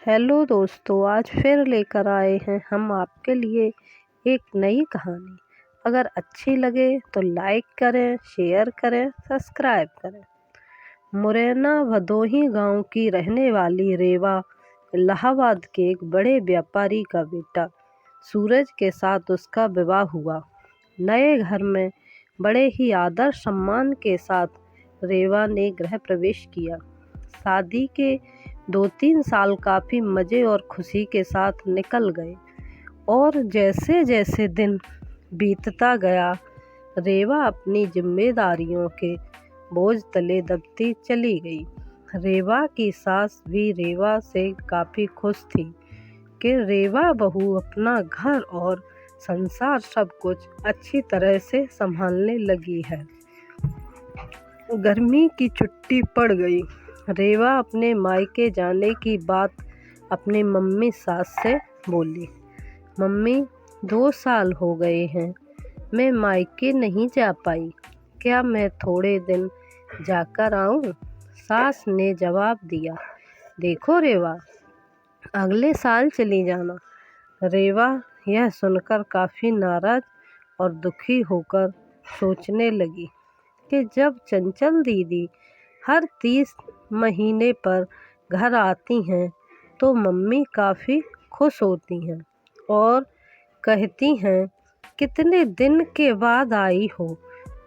Hello दोस्तों, आज फिर लेकर आए हैं हम आपके लिए एक नई कहानी। अगर अच्छी लगे तो लाइक करें, शेयर करें, सब्सक्राइब करें। मुरैना भदोही गांव की रहने वाली रेवा इलाहाबाद के एक बड़े व्यापारी का बेटा सूरज के साथ उसका विवाह हुआ। नए घर में बड़े ही आदर सम्मान के साथ रेवा ने गृह प्रवेश किया। शादी के 2-3 साल काफ़ी मज़े और खुशी के साथ निकल गए और जैसे जैसे दिन बीतता गया, रेवा अपनी जिम्मेदारियों के बोझ तले दबती चली गई। रेवा की सास भी रेवा से काफ़ी खुश थी कि रेवा बहू अपना घर और संसार सब कुछ अच्छी तरह से संभालने लगी है। गर्मी की छुट्टी पड़ गई। रेवा अपने मायके जाने की बात अपनी मम्मी सास से बोली। मम्मी, 2 साल हो गए हैं, मैं मायके नहीं जा पाई, क्या मैं थोड़े दिन जाकर आऊँ? सास ने जवाब दिया, देखो रेवा, अगले साल चली जाना। रेवा यह सुनकर काफ़ी नाराज़ और दुखी होकर सोचने लगी कि जब चंचल दीदी हर 30 महीने पर घर आती हैं तो मम्मी काफ़ी खुश होती हैं और कहती हैं कितने दिन के बाद आई हो,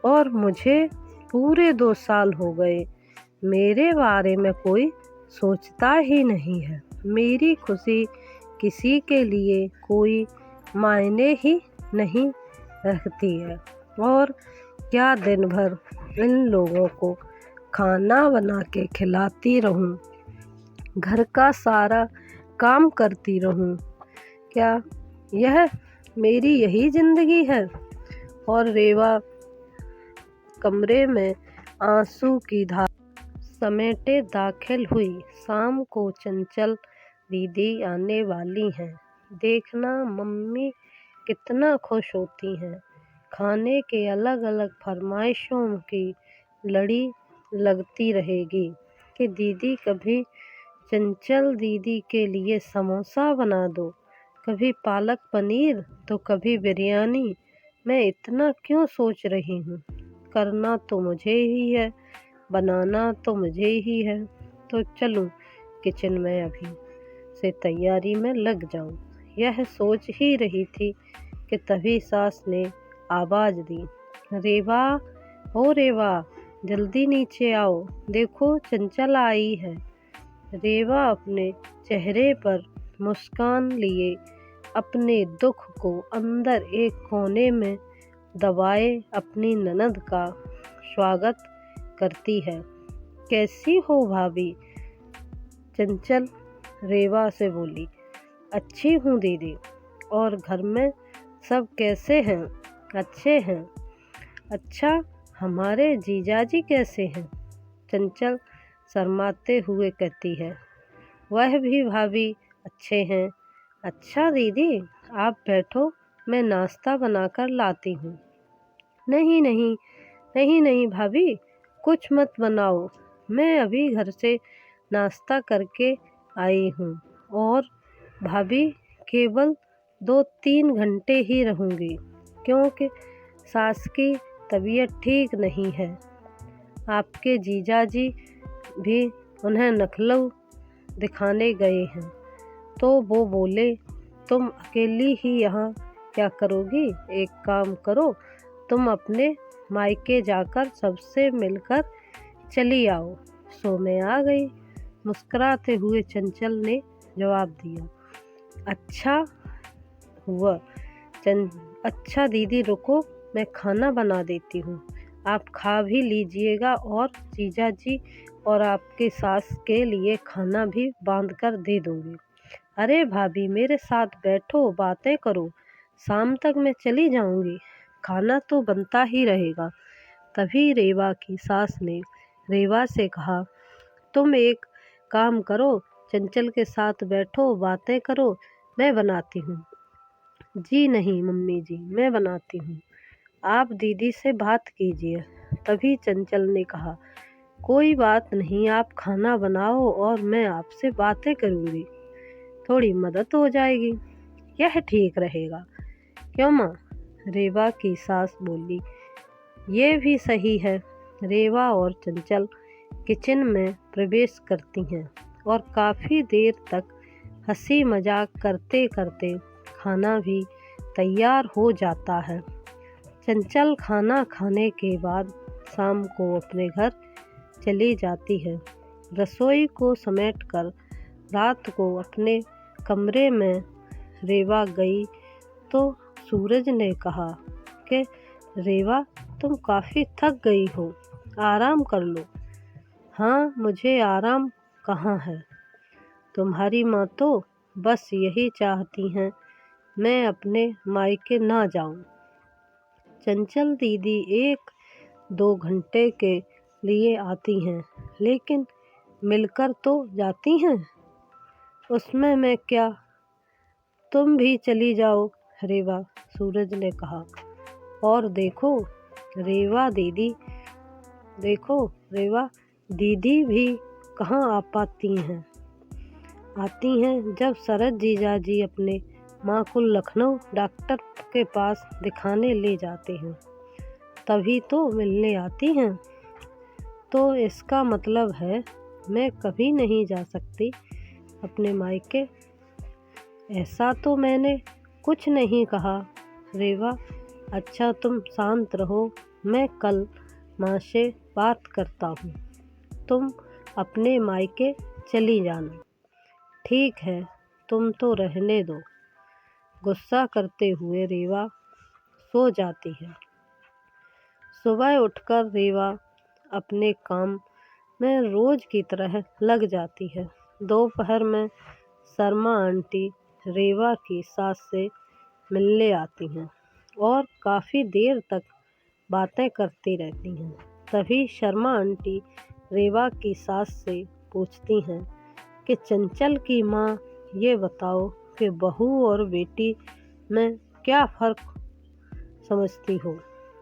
और मुझे पूरे 2 साल हो गए, मेरे बारे में कोई सोचता ही नहीं है। मेरी खुशी किसी के लिए कोई मायने ही नहीं रखती है, और क्या दिन भर इन लोगों को खाना बना के खिलाती रहूं, घर का सारा काम करती रहूं, क्या यह मेरी यही ज़िंदगी है? और रेवा कमरे में आंसू की धार समेटे दाखिल हुई। शाम को चंचल दीदी आने वाली हैं, देखना मम्मी कितना खुश होती हैं। खाने के अलग अलग फरमाइशों की लड़ी लगती रहेगी कि दीदी कभी चंचल दीदी के लिए समोसा बना दो, कभी पालक पनीर तो कभी बिरयानी। मैं इतना क्यों सोच रही हूँ, करना तो मुझे ही है, बनाना तो मुझे ही है, तो चलूँ किचन में अभी से तैयारी में लग जाऊँ। यह सोच ही रही थी कि तभी सास ने आवाज़ दी, रेवा, ओ रेवा, जल्दी नीचे आओ, देखो चंचल आई है। रेवा अपने चेहरे पर मुस्कान लिए अपने दुख को अंदर एक कोने में दबाए अपनी ननद का स्वागत करती है। कैसी हो भाभी? चंचल रेवा से बोली। अच्छी हूँ दीदी, और घर में सब कैसे हैं? अच्छे हैं। अच्छा, हमारे जीजाजी कैसे हैं? चंचल शर्माते हुए कहती है, वह भी भाभी अच्छे हैं। अच्छा दीदी, आप बैठो, मैं नाश्ता बनाकर लाती हूँ। नहीं नहीं, नहीं नहीं भाभी, कुछ मत बनाओ, मैं अभी घर से नाश्ता करके आई हूँ, और भाभी केवल 2-3 घंटे ही रहूँगी, क्योंकि सास की तबीयत ठीक नहीं है। आपके जीजाजी भी उन्हें लखनऊ दिखाने गए हैं, तो वो बोले तुम अकेली ही यहाँ क्या करोगी? एक काम करो, तुम अपने मायके जाकर सबसे मिलकर चली आओ। सो मैं आ गई, मुस्कुराते हुए चंचल ने जवाब दिया। अच्छा हुआ अच्छा दीदी, रुको, मैं खाना बना देती हूँ, आप खा भी लीजिएगा, और जीजाजी और आपके सास के लिए खाना भी बांध कर दे दूँगी। अरे भाभी, मेरे साथ बैठो, बातें करो, शाम तक मैं चली जाऊँगी, खाना तो बनता ही रहेगा। तभी रेवा की सास ने रेवा से कहा, तुम एक काम करो, चंचल के साथ बैठो, बातें करो, मैं बनाती हूँ। जी नहीं मम्मी जी, मैं बनाती हूँ, आप दीदी से बात कीजिए। तभी चंचल ने कहा, कोई बात नहीं, आप खाना बनाओ और मैं आपसे बातें करूँगी। थोड़ी मदद हो जाएगी। यह ठीक रहेगा। क्यों माँ? रेवा की सास बोली। ये भी सही है। रेवा और चंचल किचन में प्रवेश करती हैं और काफ़ी देर तक हंसी मजाक करते करते खाना भी तैयार हो जाता है। चंचल खाना खाने के बाद शाम को अपने घर चली जाती है। रसोई को समेटकर रात को अपने कमरे में रेवा गई तो सूरज ने कहा कि रेवा, तुम काफ़ी थक गई हो, आराम कर लो। हाँ, मुझे आराम कहाँ है। तुम्हारी माँ तो बस यही चाहती हैं मैं अपने मायके ना जाऊं। चंचल दीदी 1-2 घंटे के लिए आती हैं, लेकिन मिलकर तो जाती हैं। उसमें मैं क्या, तुम भी चली जाओ रेवा, सूरज ने कहा। और देखो रेवा दीदी भी कहाँ आती हैं जब शरद जीजाजी अपने माँ को लखनऊ डॉक्टर के पास दिखाने ले जाते हैं, तभी तो मिलने आती हैं। तो इसका मतलब है मैं कभी नहीं जा सकती अपने मायके। ऐसा तो मैंने कुछ नहीं कहा रेवा। अच्छा, तुम शांत रहो, मैं कल माँ से बात करता हूँ। तुम अपने मायके चली जाना। ठीक है, तुम तो रहने दो। गुस्सा करते हुए रेवा सो जाती है। सुबह उठकर रेवा अपने काम में रोज की तरह लग जाती है। दोपहर में शर्मा आंटी रेवा की सास से मिलने आती हैं और काफ़ी देर तक बातें करती रहती हैं। तभी शर्मा आंटी रेवा की सास से पूछती हैं कि चंचल की माँ, ये बताओ कि बहू और बेटी में क्या फ़र्क समझती हो।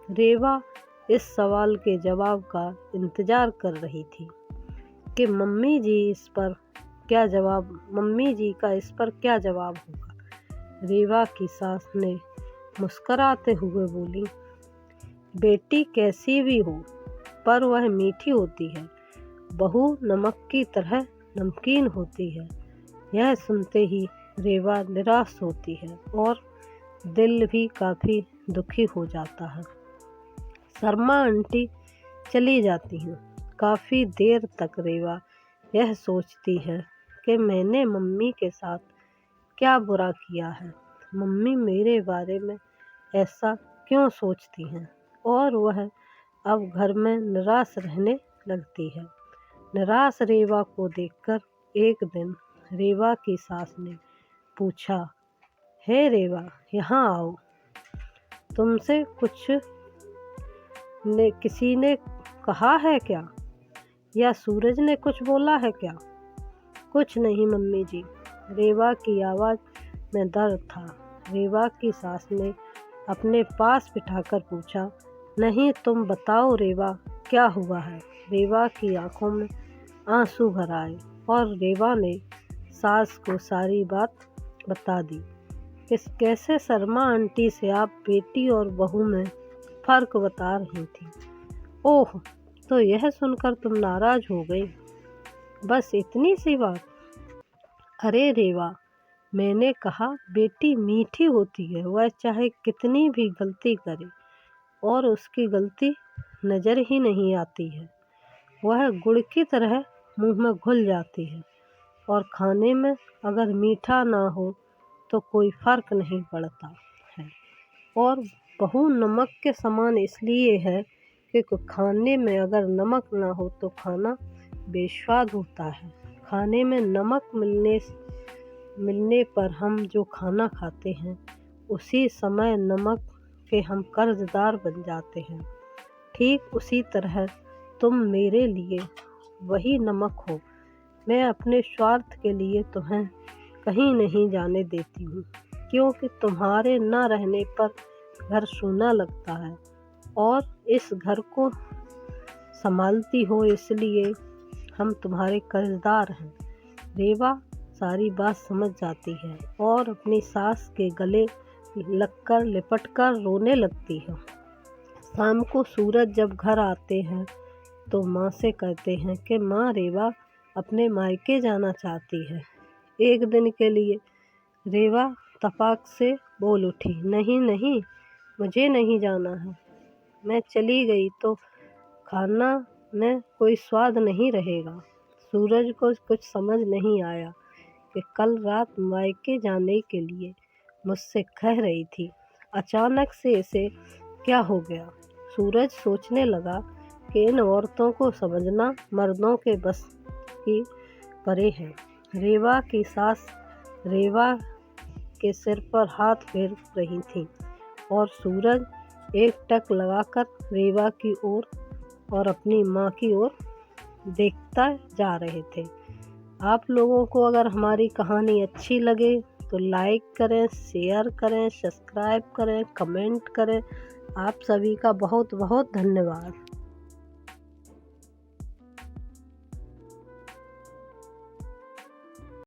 रेवा इस सवाल के जवाब का इंतज़ार कर रही थी कि मम्मी जी का इस पर क्या जवाब होगा। रेवा की सास ने मुस्कराते हुए बोली, बेटी कैसी भी हो पर वह मीठी होती है, बहू नमक की तरह नमकीन होती है। यह सुनते ही रेवा निराश होती है और दिल भी काफ़ी दुखी हो जाता है। शर्मा आंटी चली जाती हैं। काफ़ी देर तक रेवा यह सोचती है कि मैंने मम्मी के साथ क्या बुरा किया है। मम्मी मेरे बारे में ऐसा क्यों सोचती हैं, और वह अब घर में निराश रहने लगती है। निराश रेवा को देखकर एक दिन रेवा की सास ने पूछा, हे रेवा, यहाँ आओ। तुमसे किसी ने कहा है क्या, या सूरज ने कुछ बोला है क्या? कुछ नहीं मम्मी जी। रेवा की आवाज़ में दर्द था। रेवा की सास ने अपने पास बिठाकर पूछा, नहीं, तुम बताओ रेवा, क्या हुआ है? रेवा की आंखों में आंसू भर आए और रेवा ने सास को सारी बात बता दी कि कैसे शर्मा आंटी से आप बेटी और बहू में फ़र्क बता रही थी। ओह, तो यह सुनकर तुम नाराज़ हो गई? बस इतनी सी बात? अरे रेवा, मैंने कहा बेटी मीठी होती है, वह चाहे कितनी भी गलती करे और उसकी गलती नज़र ही नहीं आती है। वह गुड़ की तरह मुंह में घुल जाती है और खाने में अगर मीठा ना हो तो कोई फ़र्क नहीं पड़ता है। और बहू नमक के समान इसलिए है कि खाने में अगर नमक ना हो तो खाना बेस्वाद होता है। खाने में नमक मिलने पर हम जो खाना खाते हैं उसी समय नमक के हम कर्जदार बन जाते हैं। ठीक उसी तरह तुम मेरे लिए वही नमक हो। मैं अपने स्वार्थ के लिए तुम्हें कहीं नहीं जाने देती हूँ, क्योंकि तुम्हारे न रहने पर घर सूना लगता है और इस घर को संभालती हो, इसलिए हम तुम्हारे कर्जदार हैं। रेवा सारी बात समझ जाती है और अपनी सास के गले लगकर लिपट कर रोने लगती है। शाम को सूरज जब घर आते हैं तो माँ से कहते हैं कि माँ, रेवा अपने मायके जाना चाहती है एक दिन के लिए। रेवा तपाक से बोल उठी, नहीं नहीं, मुझे नहीं जाना है। मैं चली गई तो खाना में कोई स्वाद नहीं रहेगा। सूरज को कुछ समझ नहीं आया कि कल रात मायके जाने के लिए मुझसे कह रही थी, अचानक से इसे क्या हो गया। सूरज सोचने लगा कि इन औरतों को समझना मर्दों के बस की परे है। रेवा की सास रेवा के सिर पर हाथ फेर रही थी और सूरज एक टक लगाकर रेवा की ओर और अपनी माँ की ओर देखता जा रहे थे। आप लोगों को अगर हमारी कहानी अच्छी लगे तो लाइक करें, शेयर करें, सब्सक्राइब करें, कमेंट करें। आप सभी का बहुत बहुत धन्यवाद।